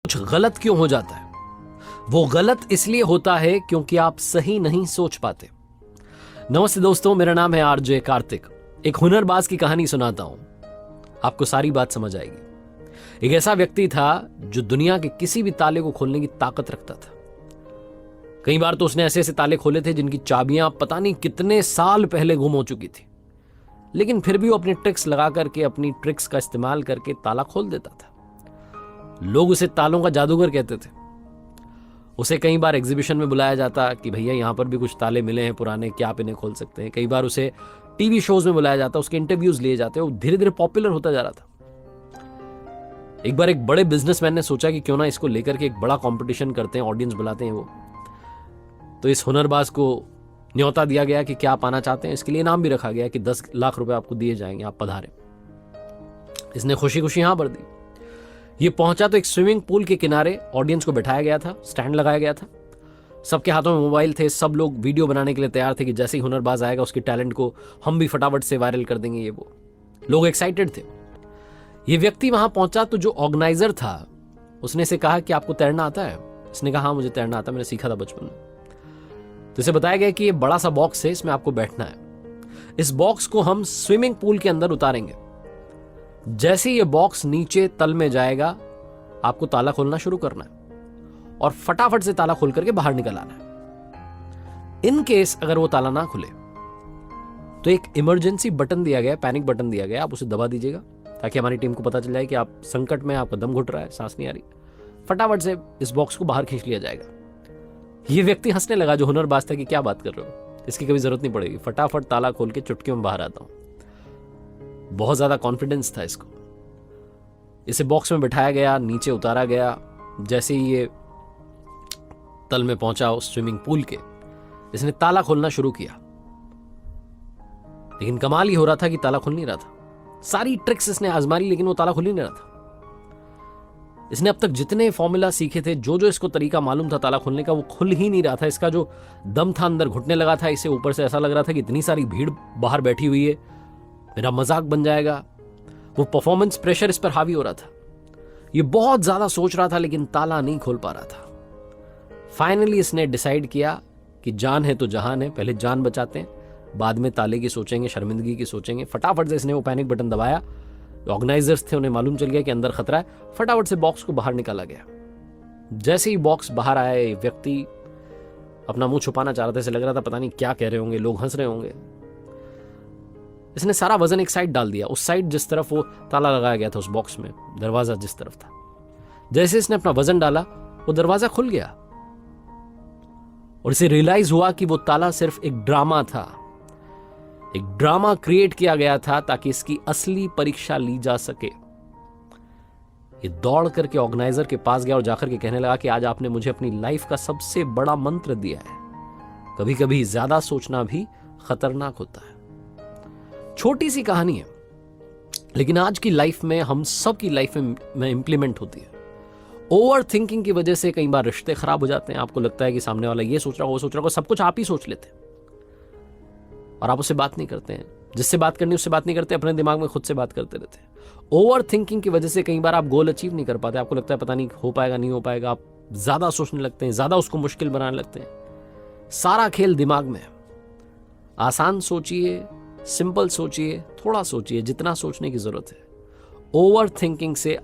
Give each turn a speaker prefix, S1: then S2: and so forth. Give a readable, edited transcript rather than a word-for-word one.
S1: कुछ गलत क्यों हो जाता है? वो गलत इसलिए होता है क्योंकि आप सही नहीं सोच पाते। नमस्ते दोस्तों, मेरा नाम है आरजे कार्तिक। एक हुनरबाज की कहानी सुनाता हूं, आपको सारी बात समझ आएगी। एक ऐसा व्यक्ति था जो दुनिया के किसी भी ताले को खोलने की ताकत रखता था। कई बार तो उसने ऐसे ऐसे ताले खोले थे जिनकी चाबियां पता नहीं कितने साल पहले गुम हो चुकी थी, लेकिन फिर भी वो अपनी ट्रिक्स लगा करके, अपनी ट्रिक्स का इस्तेमाल करके ताला खोल देता था। लोग उसे तालों का जादूगर कहते थे। उसे कई बार एग्जीबिशन में बुलाया जाता कि भैया यहां पर भी कुछ ताले मिले हैं पुराने, क्या आप इन्हें खोल सकते हैं। कई बार उसे टीवी शोज में बुलाया जाता, उसके इंटरव्यूज लिए जाते। वो धीरे धीरे पॉपुलर होता जा रहा था। एक बार एक बड़े बिजनेसमैन ने सोचा कि क्यों ना इसको लेकर के एक बड़ा कंपटीशन करते हैं, ऑडियंस बुलाते हैं वो। तो इस हुनरबाज को न्योता दिया गया कि क्या आप आना चाहते हैं। इसके लिए इनाम भी रखा गया कि 10 लाख रुपए आपको दिए जाएंगे, आप पधारें। इसने खुशी खुशी हाँ भर दी। ये पहुंचा तो एक स्विमिंग पूल के किनारे ऑडियंस को बैठाया गया था, स्टैंड लगाया गया था। सबके हाथों में मोबाइल थे, सब लोग वीडियो बनाने के लिए तैयार थे कि जैसे ही हुनरबाज आएगा उसके टैलेंट को हम भी फटाफट से वायरल कर देंगे। ये वो लोग एक्साइटेड थे। ये व्यक्ति वहां पहुंचा तो जो ऑर्गेनाइजर था उसने इसे कहा कि आपको तैरना आता है? इसने कहा हाँ मुझे तैरना आता है, मैंने सीखा था बचपन में। तो इसे बताया गया कि ये बड़ा सा बॉक्स है, इसमें आपको बैठना है। इस बॉक्स को हम स्विमिंग पूल के अंदर उतारेंगे। जैसे ये बॉक्स नीचे तल में जाएगा, आपको ताला खोलना शुरू करना है और फटाफट से ताला खोल करके बाहर निकल आना है। इन केस अगर वो ताला ना खुले तो एक इमरजेंसी बटन दिया गया, पैनिक बटन दिया गया, आप उसे दबा दीजिएगा ताकि हमारी टीम को पता चल जाए कि आप संकट में, आपका दम घुट रहा है, सांस नहीं आ रही। फटाफट से इस बॉक्स को बाहर खींच लिया जाएगा। ये व्यक्ति हंसने लगा जो हुनरबाज था कि क्या बात कर रहे हो, इसकी कभी जरूरत नहीं पड़ेगी, फटाफट ताला खोल के चुटकियों में बाहर आता हूं। बहुत ज्यादा कॉन्फिडेंस था इसको। इसे बॉक्स में बिठाया गया, नीचे उतारा गया। जैसे ही ये तल में पहुंचा उस स्विमिंग पूल के, इसने ताला खोलना शुरू किया। लेकिन कमाल ही हो रहा था कि ताला खुल नहीं रहा था। सारी ट्रिक्स इसने आजमा ली लेकिन वो ताला खुल ही नहीं रहा था। इसने अब तक जितने फॉर्मूला सीखे थे, जो जो इसको तरीका मालूम था ताला खोलने का, वो खुल ही नहीं रहा था। इसका जो दम था अंदर घुटने लगा था। इसे ऊपर से ऐसा लग रहा था कि इतनी सारी भीड़ बाहर बैठी हुई है, मेरा मजाक बन जाएगा। वो परफॉर्मेंस प्रेशर इस पर हावी हो रहा था। ये बहुत ज्यादा सोच रहा था लेकिन ताला नहीं खोल पा रहा था। फाइनली इसने डिसाइड किया कि जान है तो जहान है, पहले जान बचाते हैं, बाद में ताले की सोचेंगे, शर्मिंदगी की सोचेंगे। फटाफट से इसने वो पैनिक बटन दबाया। ऑर्गेनाइजर्स थे, उन्हें मालूम चल गया कि अंदर खतरा है। फटाफट से बॉक्स को बाहर निकाला गया। जैसे ही बॉक्स बाहर आया, ये व्यक्ति अपना मुंह छुपाना चाह रहा था। इसे लग रहा था पता नहीं क्या कह रहे होंगे, लोग हंस रहे होंगे। इसने सारा वजन एक साइड डाल दिया, उस साइड जिस तरफ वो ताला लगाया गया था उस बॉक्स में, दरवाजा जिस तरफ था। जैसे इसने अपना वजन डाला, वो दरवाजा खुल गया और इसे रियलाइज हुआ कि वो ताला सिर्फ एक ड्रामा था। एक ड्रामा क्रिएट किया गया था ताकि इसकी असली परीक्षा ली जा सके। ये दौड़ करके ऑर्गेनाइजर के पास गया और जाकर के कहने लगा कि आज आपने मुझे अपनी लाइफ का सबसे बड़ा मंत्र दिया है। कभी कभी ज्यादा सोचना भी खतरनाक होता है। छोटी सी कहानी है लेकिन आज की लाइफ में, हम सब की लाइफ में इंप्लीमेंट होती है। ओवर थिंकिंग की वजह से कई बार रिश्ते खराब हो जाते हैं। आपको लगता है कि सामने वाला ये सोच रहा हो, वो सोच रहा हो, सब कुछ आप ही सोच लेते हैं और आप उससे बात नहीं करते हैं। जिससे बात करनी उससे बात नहीं करते, अपने दिमाग में खुद से बात करते रहते हैं। ओवर थिंकिंग की वजह से कई बार आप गोल अचीव नहीं कर पाते। आपको लगता है पता नहीं हो पाएगा, नहीं हो पाएगा। आप ज्यादा सोचने लगते हैं, ज्यादा उसको मुश्किल बनाने लगते हैं। सारा खेल दिमाग में है। आसान सोचिए, सिंपल सोचिए, थोड़ा सोचिए, जितना सोचने की जरूरत है। ओवर थिंकिंग से